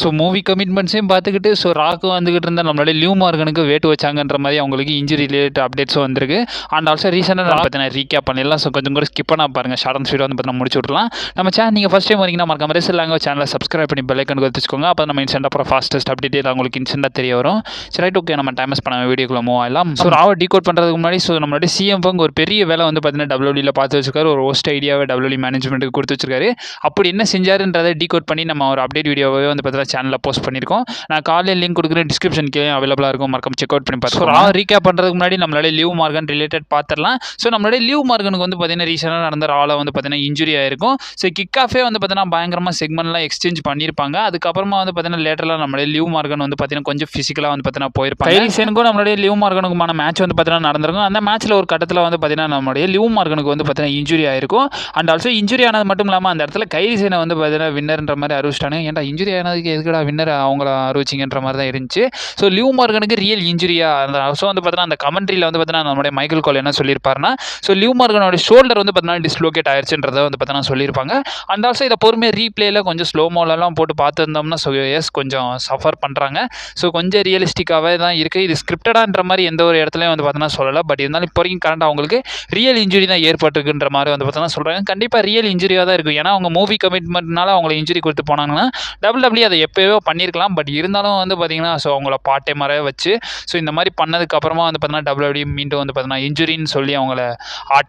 So movie கமிட்மெண்ட்ஸையும் பார்த்துக்கிட்டு ராக்கும் வந்துகிட்டு இருந்தால் நம்மளுடைய லியூ மார்கனுக்கு வேட்டு வச்சாங்கன்ற மாதிரி அவங்களுக்கு இன்ஜுரி ரிலேட்டட் அப்டேட்ஸும் வந்திருக்கு. அண்ட் ஆல்சோ ரீசெண்டாக பார்த்தீங்கன்னா ரீகேப் பண்ணிடலாம். ஸோ கொஞ்சம் கூட ஸ்கிப் பண்ணால் பாருங்கள், ஷார்ட் அண்ட் ஸ்வீட் வந்து பார்த்தீங்கன்னா முடிச்சு விட்றலாம். நம்ம சேனல் நீங்கள் ஃபஸ்ட் டைம் வரீங்கன்னா மறக்காம ரெஸ்ட் லாங்குவேஜ் சேனலை சப்ஸ்கிரைப் பண்ணி பெல் ஐக்கன் கொடுத்துக்கோங்க. அப்போ நம்ம இன்ஸ்டன்ட் அப்புறம் ஃபாஸ்டஸ்ட் அப்டேட் உங்களுக்கு இன்ஸ்டன்ட்டாக தெரிய வரும். சரி ரைட், ஓகே, நம்ம டைம் பண்ண வீடியோக்குள்ள மூவ் ஆகலாம். ஸோ ராவை டீகோட் பண்ணுறதுக்கு முன்னாடி நம்மளுடைய சிஎம் பங்க் ஒரு பெரிய வேலை வந்து பார்த்தீங்கன்னா டபிள்யூடியில் பார்த்து வச்சிருக்காரு. ஒரு ஹோஸ்ட் ஐடியாவை டபிள்யூடி மேனேஜ்மெண்ட்டுக்கு கொடுத்து வச்சிருக்காரு. அப்படி என்ன செஞ்சாருன்றதை டீகோட் பண்ணி நம்ம ஒரு அப்டேட் வீடியோவே வந்து பார்த்தீங்கன்னா சேனலில் போஸ்ட் பண்ணியிருக்கோம். நான் காலையில் லிங்க் கொடுக்குறேன், டிஸ்கிரிப்ஷன் கீழே அவைலபிளாக இருக்கும், மறக்காம செக் அவுட் பண்ணி பார்த்துக்கோங்க. ரா ரீகேப் பண்ணுறதுக்கு முன்னாடி நம்மளுடைய லியூ மார்கன் ரிலேட்டட் பார்த்துடலாம். ஸோ நம்மளுடைய லியூ மார்கனுக்கு வந்து பார்த்தீங்கன்னா ரீசெண்டாக நடந்த ராவில் வந்து பார்த்தீங்கன்னா இன்ஜுரி ஆயிருக்கும். ஸோ கிக் ஆஃபே வந்து பார்த்தீங்கன்னா பயங்கரமாக செக்மெண்ட்லாம் எக்ஸ்சேஞ்ச் பண்ணியிருப்பாங்க. அதுக்கப்புறமா வந்து பார்த்தீங்கன்னா லேட்டரில் நம்மளுடைய லியூ மார்கன் வந்து பார்த்தீங்கன்னா கொஞ்சம் ஃபிசிக்கலாக வந்து பார்த்தீங்கன்னா போயிருப்பாங்க. கைரிசனுக்கும் நம்மளுடைய லியூ மார்கனுக்குமான மேட்ச் வந்து பார்த்தீங்கன்னா நடந்திருக்கும். அந்த மேட்ச்சில் ஒரு கட்டத்தில் வந்து பார்த்தீங்கன்னா நம்மளுடைய லியூ மார்கனுக்கு வந்து பார்த்தீங்கன்னா இன்ஜுரி ஆயிருக்கும். அண்ட் ஆல்சோ இன்ஜுரி ஆனது மட்டும் இல்லாமல் அந்த இடத்துல கைரிசனை வந்து பார்த்தீங்கன்னா வின்னர்ன்ற மாதிரி அறிவிச்சிட்டாங்க. ஏன்டா இன்ஜுரி ஆனதுக்கு எதுக்கடா வின்னர் அவங்கள அறிவிச்சிங்கன்ற மாதிரி தான் இருந்துச்சு. ஸோ லியூ மார்கனுக்கு ரியல் இன்ஜுரியாக ஸோ வந்து பார்த்தீங்கன்னா அந்த கமெண்ட்ரியில் வந்து பார்த்தீங்கன்னா நம்மளுடைய மைக்கேல் கோல் என்ன சொல்லியிருப்பாருன்னா, ஸோ லியூ மார்கனோட ஷோல்டர் வந்து பார்த்தீங்கன்னா டிஸ்லோகேட் ஆயிடுச்சுன்றதை வந்து பார்த்தீங்கன்னா சொல்லியிருப்பாங்க. அண்ட் ஆல்சோ இதை பொறுமையாக ரீப்ளேயில் கொஞ்சம் ஸ்லோ மோலெல்லாம் போட்டு பார்த்துருந்தோம்னா ஸோ எஸ் கொஞ்சம் சஃபர் பண்ணுறாங்க. ஸோ கொஞ்சம் ரியலிஸ்டிக்காகவே தான் இருக்குது. இது ஸ்கிரிப்டடான்ற மாதிரி எந்த ஒரு இடத்துலையும் வந்து பார்த்தீங்கன்னா சொல்லலை. பட் இருந்தாலும் இப்போ வரைக்கும் கரண்ட் அவங்களுக்கு ரியல் இன்ஜுரி தான் ஏற்பட்டிருக்குன்ற மாதிரி வந்து பார்த்தீங்கன்னா சொல்கிறாங்க. கண்டிப்பாக ரியல் இன்ஜுரியாக தான் இருக்கும். ஏன்னா அவங்க மூவி கமிட்மெண்ட்னால அவங்கள இன்ஜுரி கொடுத்து போனாங்கன்னா டபிள்யூ அதை எப்போயோ பண்ணியிருக்கலாம். பட் இருந்தாலும் வந்து பார்த்தீங்கன்னா ஸோ அவங்கள பார்ட் டைமராகவே வச்சு ஸோ இந்த மாதிரி பண்ணதுக்கப்புறமா வந்து பார்த்தீங்கன்னா டபிள்யூ மீண்டும் வந்து பார்த்தீங்கன்னா இன்ஜுரின்னு சொல்லி அவங்கள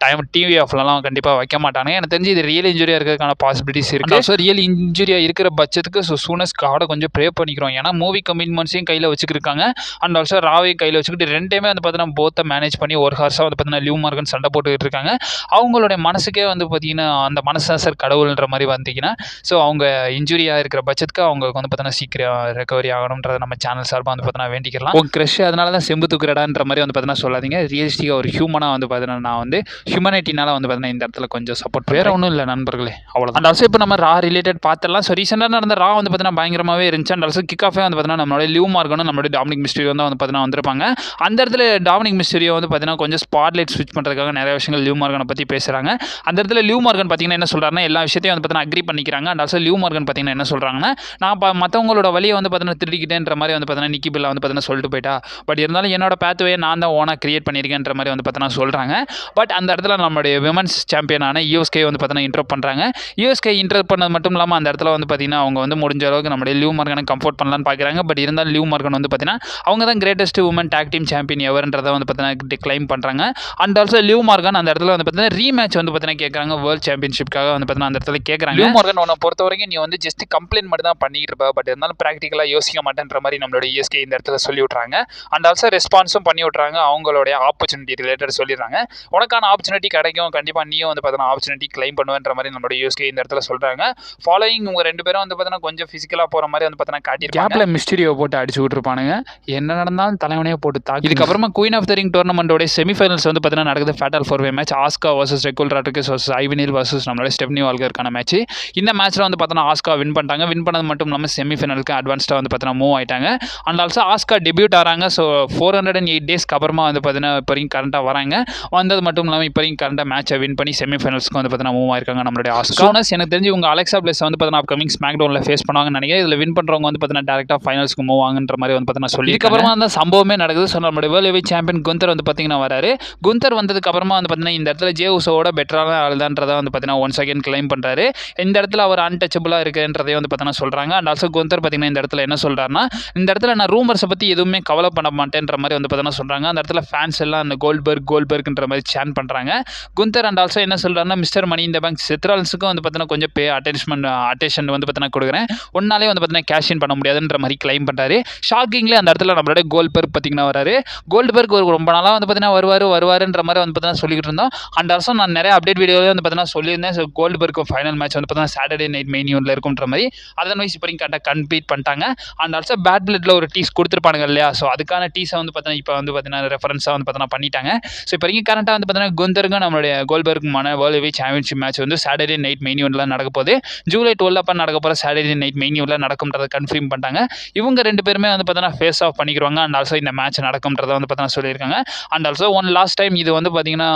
டைம் டிவி ஆஃப்லலாம் கண்டிப்பாக வைக்க மாட்டாங்க. எனக்கு தெரிஞ்சு இது ரியல் இன்ஜுரியாக இருக்கிறதுக்கான பாசிபிலிட்டிஸ் இருக்குது. ஸோ ரியல் இன்ஜுரியாக இருக்கிற பட்சத்துக்கு ஸோ சூனஸ் கார்டை கொஞ்சம் ப்ரே பண்ணிக்கிறோம். ஏன்னா மூவி கமிட்மெண்ட்ஸையும் கையில் வச்சுக்கிருக்காங்க. அண்ட் ஆல்சோ ராவையும் கையில் வச்சுக்கிட்டு ரெண்டையுமே வந்து பார்த்தீங்கன்னா போத்தை மேனேஜ் பண்ணி ஒரு ஹார்ஸாக வந்து பார்த்தீங்கன்னா லியூ மார்கன் சண்டை போட்டுக்கிட்டு இருக்காங்க. அவங்களுடைய மனசுக்கே வந்து பார்த்தீங்கன்னா அந்த மனசா சார் கடவுள்ன்ற மாதிரி வந்தீங்கன்னா ஸோ அவங்க இன்ஜுரியாக இருக்கிற பட்சத்துக்கு அவங்களுக்கு வந்து பார்த்தீங்கன்னா சீக்கிரம் ரெக்கவரி ஆகணுன்றதை நம்ம சேனல் சார்பாக வந்து பார்த்தீங்கன்னா வேண்டிக்கலாம். உங்கள் க்ரஷ் அதனால தான் செம்பு தூக்குறடான்ற மாதிரி வந்து பார்த்தீங்கன்னா சொல்லாதீங்க. ரியலிஸ்டிக்காக ஒரு ஹியூமனாக வந்து பார்த்தீங்கன்னா நான் வந்து ஹியூமனிட்டினால வந்து பார்த்தீங்கன்னா இந்த இடத்துல கொஞ்சம் சப்போர்ட் வேறு ஒன்றும் இல்லை நண்பர்களே, அவ்வளோ. அண்ட் ஆல்சோ இப்போ நம்ம ரா ரிலேட்டட் பார்த்துடலாம். ஸோ ரீசெண்டாக நடந்த ரா வந்து பார்த்தீங்கன்னா பயங்கரமாகவே இருந்துச்சு. அண்ட் ஆல்சோ கிக் ஆஃபே வந்து பார்த்தீங்கன்னா நம்மளுடைய லியூ மார்கனும் நம்மளுடைய டாமினிக் மிஸ்டீரியோ வந்து பார்த்தீங்கன்னா வந்திருப்பாங்க. அந்த இடத்துல டாமினிக் மிஸ்டீரியோ வந்து பார்த்தீங்கன்னா கொஞ்சம் ஸ்பாட்லைட் ஸ்விட்ச் பண்ணுறதுக்காக நிறைய விஷயங்கள் லியூ மார்கனை பற்றி பேசுகிறாங்க. அந்த இடத்துல லியூ மார்கன் பார்த்தீங்கன்னா என்ன சொல்கிறாருன்னா எல்லா விஷயத்தையும் வந்து பார்த்தீங்கன்னா அக்ரி பண்ணிக்கிறாங்க. அண்ட் ஆல்சோ லியூ மார்கன் பார்த்தீங்கன்னா என்ன சொல்கிறாங்கன்னா, நான் மற்றவங்களோட வழியை வந்து பார்த்தீங்கன்னா திருடிக்கிட்டேன்ற மாதிரி வந்து பார்த்தீங்கன்னா நிக்கி பில்லா வந்து பார்த்தீங்கன்னா சொல்லிட்டு போயிட்டா. பட் இருந்தாலும் என்னோட பேத்வே நான் தான் ஓனாக கிரியேட் பண்ணியிருக்கேன்ற மாதிரி வந்து பார்த்தீங்கன்னா சொல்கிறாங்க. பட் அந்த இடத்துல நம்மளுடைய விமன்ஸ் சாம்பியனான யூஎஸ்கே வந்து பார்த்தீங்கன்னா இன்ட்ரோ பண்ணுறாங்க. யூஎஸ்கே இன்ட்ரோ பண்ணது மட்டும் இல்லாமல் அந்த இடத்துல வந்து பார்த்தீங்கன்னா அவங்க வந்து முடிஞ்ச அளவுக்கு நம்மளுடைய லியூ மார்கனை கம்ஃபோர்ட் பண்ணலான்னு பார்க்குறாங்க. பட் இருந்தாலும் லியூ மார்கன் வந்து பார்த்தீங்கன்னா அவங்க தான் greatest woman tag team champion எவர்ன்றதை வந்து பார்த்தீங்கன்னா டிக்ளைம் பண்ணுறாங்க. அண்ட் ஆல்சோ லியூ மார்கன் அந்த இடத்துல வந்து பார்த்தீங்கன்னா ரீமேட்ச் வந்து பார்த்தீங்கன்னா கேட்குறாங்க. வேர்ல்ட் சாம்பியன்ஷிப்காக வந்து பார்த்தீங்கன்னா அந்த இடத்துல கேட்குறாங்க. லியூ மார்கன் உன்னை பொறுத்த வரைக்கும் நீ வந்து ஜஸ்ட் கம்ப்ளைண்ட் மட்டும் தான் பண்ணிட்டு இருப்ப, பட் இருந்தாலும் ப்ராக்டிக்கலாக யோசிக்க மாட்டேன்ற மாதிரி நம்மளோட யூஎஸ்கே இந்த இடத்துல சொல்லி விட்றாங்க. அண்ட் ஆல்சோ ரெஸ்பான்ஸும் பண்ணி விட்றாங்க. அவங்களுடைய ஆப்பர்ச்சுனிட்டி ரிலேட்டட் சொல்லிடுறாங்க. உனக்கான ஆப்பர்ச்சுனிட்டி கிடைக்கும், கண்டிப்பாக நீயும் வந்து பார்த்தீங்கன்னா ஆப்பர்ச்சுனிட்டி கிளைம் பண்ணுவேன்ற மாதிரி நம்மளோட யூஎஸ்கே இந்த இடத்துல சொல்கிறாங்க. ஃபாலோயிங் உங்கள் ரெண்டு பேரும் வந்து பார்த்தீங்கன்னா கொஞ்சம் ஃபிசிக்கலாக போகிற மாதிரி வந்து பார்த்தீங்கன்னா காட்டியிருக்காங்க. கேப்பில் மிஸ்டீரியோ போட்டு அடிச்சு விட்டுருப்பானுங்க. என்ன நடந்தாலும் தலைவனையே போட்டு தாக்கி. இதுக்கப்புறமா குயின் ஆஃப் த ரிங் டோர்னமெண்ட்டோட செமிஃபைனல்ஸ் வந்து பார்த்தீங்கன்னா நடக்குது. ஃபேட்டல் 4-வே match Asuka versus Raquel Rodriguez versus Ivy Nile versus நம்மளோட ஸ்டெப்னி வால்கருக்கான மேட்ச். இந்த மேட்ச்சில் வந்து பார்த்தீங்கன்னா ஆஸ்கா வின் பண்ணிட்டாங்க. வின் பண்ணது மட்டும் இல்லாமல் செமிஃபைனலுக்கு அட்வான்ஸ்டாக வந்து பார்த்தீங்கன்னா மூவ் ஆயிட்டாங்க. அண்ட் ஆல்சோ ஆஸ்கா டெபியூட் ஆகிறாங்க. ஸோ 408 டேஸ்க்கு அப்புறமா வந்து பார்த்தீங்கன்னா இப்போ வரைக்கும் கரண்ட்டாக வராங்க. வந்தது மட்டும் இல்லாமல் இப்போ வரைக்கும் கரண்ட்டாக மேட்சை வின் பண்ணி செமிஃபைனல்ஸ்க்கு வந்து பார்த்தீங்கன்னா மூவ் ஆயிருக்காங்க நம்மளுடைய ஆஸ்கா. எனக்கு தெரிஞ்சு உங்கள் அலெக்சா பிளேஸ் வந்து பார்த்தீங்கன்னா அப்கமிங் ஸ்மாக் டவுனில் ஃபேஸ் பண்ணுவாங்கன்னு நினைக்கிறேன். இதில் வின் பண்ணுறவங்க வந்து பார்த்தீங்கன்னா டேரெக்டாக ஃபைனல்ஸ்க்கு மூவ் ஆகுன்ற மாதிரி வந்து பார்த்தீங்கன்னா சொல்லி இதுக்கப்புறமா அந்த சம்பவமே நடக்குது. ஸோ நம்மளுடைய வேர்ல்ட் ஹெவி சாம்பியன் குந்தர் வந்து பார்த்தீங்கன்னா வராரு. குந்தர் வந்ததுக்கு அப்புறமா வந்து பார்த்தீங்கன்னா இந்த இடத்துல ஜே உசோவோட பெட்டரான ஆள் தான்றதை வந்து பார்த்தீங்கன்னா ஒன்ஸ் அகேன் கிளைம் பண்ணுறாரு. இந்த இடத்துல அவர் அன்டச்சபிளாக இருக்குன்றதை வந்து பார்த்தீங்கன்னா சொல்கிறாங்க. அண்ட் ஆல்சோ குந்தர் பார்த்தீங்கன்னா இந்த இடத்துல என்ன சொல்கிறாருன்னா, இந்த இடத்துல நான் ரூமர்ஸை பற்றி எதுவுமே கவலை பண்ண மாட்டேன்ற மாதிரி வந்து பார்த்தீங்கன்னா சொல்கிறாங்க. அந்த இடத்துல ஃபேன்ஸ் எல்லாம் அந்த கோல்பர்க்ன்ற மாதிரி சேன் பண்ணுறாங்க. குந்தர் அண்ட் ஆல்சோ என்ன சொல்கிறாருன்னா, மிஸ்டர் மணி இந்த பேங்க் செத்ரால்ஸுக்கும் வந்து பார்த்தீங்கன்னா கொஞ்சம் அட்டென்ஷன் வந்து பார்த்தீங்கன்னா கொடுக்குறேன், ஒன்னாலே வந்து பார்த்தீங்கன்னா கேஷ் இன் பண்ண முடியாதுன்ற மாதிரி கிளைம் பண்ணுறாரு. ஷாக்கிங்லேயே அந்த இடத்துல நம்மளோட கோல்பர்க் பார்த்தீங்கன்னா வராரு. கோல்பர்க் ஒரு ரொம்ப நாளாக வந்து பார்த்தீங்கன்னா வருவாருன்ற மாதிரி வந்து பார்த்தீங்கன்னா சொல்லிக்கிட்டு இருந்தோம். அண்ட் ஆல்சோ நான் நிறைய அப்டேட் வீடியோவில் வந்து பார்த்தீங்கன்னா சொல்லியிருந்தேன். ஸோ கோல்பர்க் ஃபைனல் மேட்ச் வந்து பார்த்தீங்கன்னா சாட்டர்டே நைட் மெயின் ஈவெண்ட்டில் இருக்குன்ற மாதிரி அதர்வைஸ் இப்போ கரெக்டாக கம்ப்ளீட் பண்ணிட்டாங்க. அண்ட் ஆல்சோ பேட் பிளட்டில் ஒரு டீஸ் கொடுத்துருப்பானுங்க இல்லையா, ஸோ அதுக்கான டீஸை வந்து பார்த்தீங்கன்னா இப்போ வந்து பார்த்தீங்கன்னா ரெஃபரன்ஸாக வந்து பார்த்தீங்கன்னா பண்ணிட்டாங்க. ஸோ இப்போ கரெக்டாக வந்து பார்த்தீங்கன்னா குந்தருக்கும் நம்மளுடைய கோல்பர்க்குமான வேர்ல்ட் ஹெவி சாம்பியன்ஷிப் மேட்ச் வந்து சாட்டர்டே நைட் மெயின் ஈவெண்ட்டில் நடக்க போகுது. ஜூலை 12 அப்போ நடக்க போகிற சாட்டர்டே நைட் மெயின் ஈவெண்ட்டில் நடக்கும்ன்றதை கன்ஃபார்ம் பண்ணிட்டாங்க. இவங்க ரெண்டு பேருமே வந்து பார்த்தீங்கன்னா ஃபேஸ் ஆஃப் பண்ணிக்கிறாங்க. அண்ட் ஆல்சோ இந்த மேட்ச் நடக்கும்ன்றதை வந்து பார்த்தீங்கன்னா சொல்லியிருக்காங்க. அண்ட் ஆல்சோ லாஸ்ட் டைம் இது வந்து பார்த்தீங்கன்னா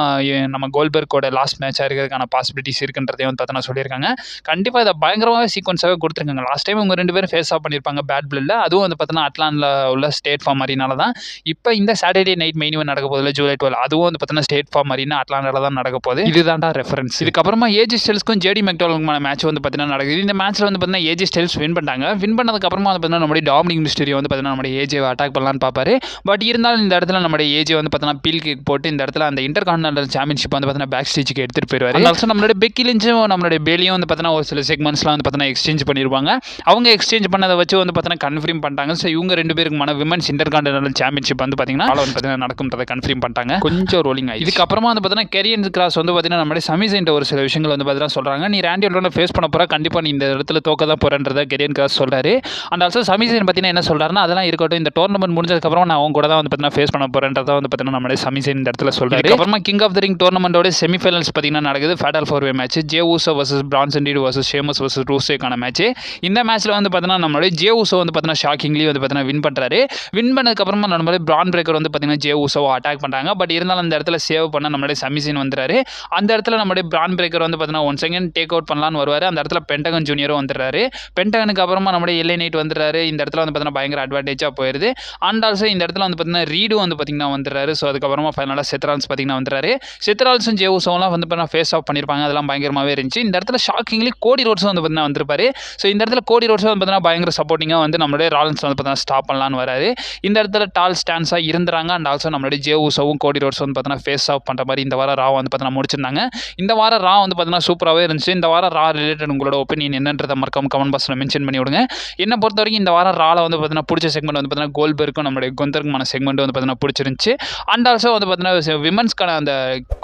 நம்ம கோல்பர்க்கோட லாஸ்ட் மேட்சாக இருக்கிறதுக்கான பாசிபிலிட்டிஸ் இருக்குன்றதையும் வந்து பார்த்தீங்கன்னா சொல்லியிருக்காங்க. கண்டிப்பாக இதை பயங்கரமாகவே சீக்வன்ஸாகவே கொடுத்துருக்காங்க. லாஸ்ட் டைம் இவங்க 2 பேரும் ஃபேஸ் ஆஃப் பண்ணியிருப்பாங்க பேட் பிளட்ல. அதுவும் வந்து பார்த்தீங்கன்னா அட்லாண்டில் உள்ள ஸ்டேட் ஃபார்ம் அரினால தான். இப்போ இந்த சாட்டர்டே நைட் மெயின் இவென்ட் நடக்க போகுதுல ஜூலை 12, அதுவும் வந்து பார்த்தீங்கன்னா ஸ்டேட் ஃபார்ம் அரினா அட்லாண்டால தான் நடக்க போகுது. இதுதான்டா ரெஃபரன்ஸ். இதுக்கப்புறமா ஏஜி ஸ்டைல்ஸ்க்கும் ஜேடி மெக்டாலனுக்குமான மேட்ச் வந்து பார்த்தீங்கன்னா நடக்குது. இந்த மேட்ச்ல வந்து பார்த்தீங்கன்னா ஏஜி ஸ்டைல்ஸ் வின் பண்ணிட்டாங்க. வின் பண்ணதுக்கு அப்புறமா வந்து பார்த்தீங்கன்னா நம்மளுடைய டாமினிக் மிஸ்டீரியோ வந்து பார்த்தீங்கன்னா நம்மளுடைய ஏஜியை அட்டாக் பண்ணலான்னு பார்ப்பாரு. பட் இருந்தாலும் இந்த இடத்துல நம்மளுடைய ஏஜி வந்து பார்த்தீங்கன்னா பீல் கிக் போட்டு இந்த இடத்துல அந்த இன்டர் கான்டினென்டல் சாம்பியன்ஷிப் வந்து பார்த்தீங்கன்னா பேக் ஸ்டேஜுக்கு எடுத்துட்டு போயிடுவாரு. ஆல்சோ நம்மளுடைய பெக்கி லிஞ்சும் நம்மளுடைய பேலியும் வந்து பார்த்தீங்கன்னா ஒரு சில செக்மெண்ட்ஸ்லாம் வந்து பார்த்தீங்கன்னா எக்ஸ்சேஞ்ச் பண்ணிருப்பாங்க. அவங்க எக்ஸ்சேஞ்ச் பண்ணதை வச்சு வந்து பார்த்தீங்கன்னா கன்ஃபார்ம் பண்ணிட்டாங்க. ஸோ இவங்க 2 பேருக்குமான விமன்ஸ் இன்டர் கான்டினென்டல் சாம்பியன்ஷிப் வந்து பார்த்தீங்கன்னா நடக்கும்ன்றதை கன்ஃபார்ம் பண்ணிட்டாங்க. கொஞ்சம் ரோலிங் ஆகி இதுக்கப்புறமா வந்து பார்த்தீங்கன்னா கெரியன் கிராஸ் வந்து பார்த்தீங்கன்னா நம்மளுடைய சமிசைன்ட்ட ஒரு சில விஷயங்கள் வந்து பார்த்தீங்கன்னா சொல்றாங்க. நீ ராண்டி ஆர்டன் ஃபேஸ் பண்ண போற, கண்டிப்பா நீ இந்த இடத்துல தோக்க தான் போறன்றதை கெரியன் கிராஸ் சொல்றாரு. அண்ட் ஆல்சோ சமிசைன் பார்த்தீங்கன்னா என்ன சொல்றாருன்னா, அதெல்லாம் இருக்கட்டும், இந்த டோர்னமெண்ட் முடிஞ்சதுக்கு அப்புறம் நான் அவங்க கூட தான் வந்து பார்த்தீங்கன்னா ஃபேஸ் பண்ண போறேன்றதை வந்து பார்த்தீங்கன்னா நம்மளுடைய சமிசைன் இந்த இடத்துல சொல்றாரு. அப்புறமா கிங் ஆஃப் தி ரிங் டோர்னமெண்டோட செமிஃபைனல்ஸ் பார்த்தீங்கன்னா நடக்குது. ஃபேட்டல் 4-வே match Jey Uso versus Bronson Reed versus Sheamus versus ரூசேக்கான மேட்ச். இந்த மேட்ச்ல வந்து பார்த்தீங்கன்னா நம்மளுடைய ஜே ஊசோ வந்து பார்த்தீங்கன்னா ஷாக்கிங்லி வந்து பார்த்தீங்கன்னா வின் பண்றாரு. வின் பண்ணதுக்கு அப்புறமா நம்மளுடைய பிரான் பிரேக்கர் வந்து பார்த்தீங்கன்னா ஜே ஊசோவை அட்டாக் பண்றாங்க. பட் இருந்தாலும் அந்த இடத்துல சேவ் பண்ண நம்மளுடைய சமிசைன் வந்துறாரு. அந்த இடத்துல நம்மளுடைய பிரான் பிரேக்கர் வந்து பார்த்தீங்கன்னா ஒன் செகண்ட் டேக் அவுட் பண்ணலான்னு வருவாரு. அந்த இடத்துல பென்டகன் ஜூனியரும் வந்துடுறாரு. பென்டகனுக்கு அப்புறமா நம்மளுடைய எல்ஏ நைட் வந்துடுறாரு. இந்த இடத்துல வந்து பார்த்தீங்கன்னா பயங்கர அட்வான்டேஜாக போயிருது. அண்ட் ஆல்சோ இந்த இடத்துல வந்து பார்த்தீங்கன்னா ரீடும் வந்து பார்த்தீங்கன்னா வந்துடுறாரு. ஸோ அதுக்கப்புறமா ஃபைனலாக செத்ரால்ஸ் பார்த்தீங்கன்னா வந்துடுறாரு. செத்ரால்ஸும் ஜே ஊசோலாம் வந்து பார்த்தீங்கன்னா ஃபேஸ் ஆஃப் பண்ணியிருப்பாங்க. அதெல்லாம் பயங்கரமாகவே இருந்துச்சு. இந்த இடத்துல ஷாக்கிங்லி கோடி ரோட்ஸும் வந்து பார்த்தீங்கன்னா வந்திருப்பாரு. ஸோ இந்த இடத்துல கோடி ரோட்ஸும் வந்து பார்த்தீங்கன்னா பயங்கர சப்போர்ட்டிங்காக வந்து நம்மளுடைய ராலன்ஸ் வந்து பார்த்தீங்கன்னா ஸ்டாப் பண்ணலான்னு வராரு. இந்த இடத்துல டால் ஸ்டான்ஸாக இருந்தாங்க. அண்ட் ஆல்சோ நம்மளுடைய ஜே ஊசோவும் கோடி ரோட்ஸ் வந்து பார்த்தீங்கன்னா ஃபேஸ் ஆஃப் பண்ணுற மாதிரி இந்த வாரம் ரா வந்து பார்த்தீங்கன்னா முடிச்சிருந்தாங்க. இந்த வாரம் ரா வந்து பார்த்தீங்கன்னா சூப்பராகவே இருந்துச்சு. இந்த வாரம் ரா ரிலேட்டட் உங்களோட ஒப்பீனியன் என்னன்றதை மறக்காம கமெண்ட் பாக்ஸில் மென்ஷன் பண்ணி விடுங்க. என்ன பொறுத்த வரைக்கும் இந்த வாரம் ரால வந்து பார்த்தீங்கன்னா பிடிச்ச செக்மெண்ட் வந்து பார்த்தீங்கன்னா கோல்பெர்க்கும் நம்மளுடைய குந்தருக்குமான செக்மெண்ட் வந்து பார்த்தீங்கன்னா பிடிச்சிருந்துச்சு. அண்ட் ஆல்சோ வந்து பார்த்தீங்கன்னா விமன்ஸ்க்கான அந்த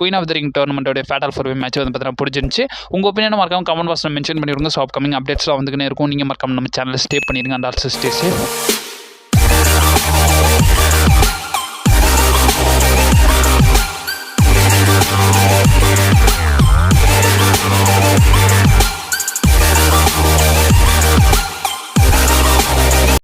குயின் ஆஃப் தி ரிங் டோர்னமெண்ட்டோட ஃபேட்டல் 4-வே மேட்ச் வந்து பார்த்தீங்கன்னா பிடிச்சிருந்துச்சு. உங்கள் ஒப்பீனியன் மறக்காம கமெண்ட் பாக்ஸில் மென்ஷன் பண்ணி விடுங்க. ஸோ அப்கமிங் அப்டேட்ஸ்லாம் வந்துக்கினே இருக்கும். நீங்கள் மறக்காம நம்ம சேனலில் ஸ்டே பண்ணிடுங்க. And also stay safe.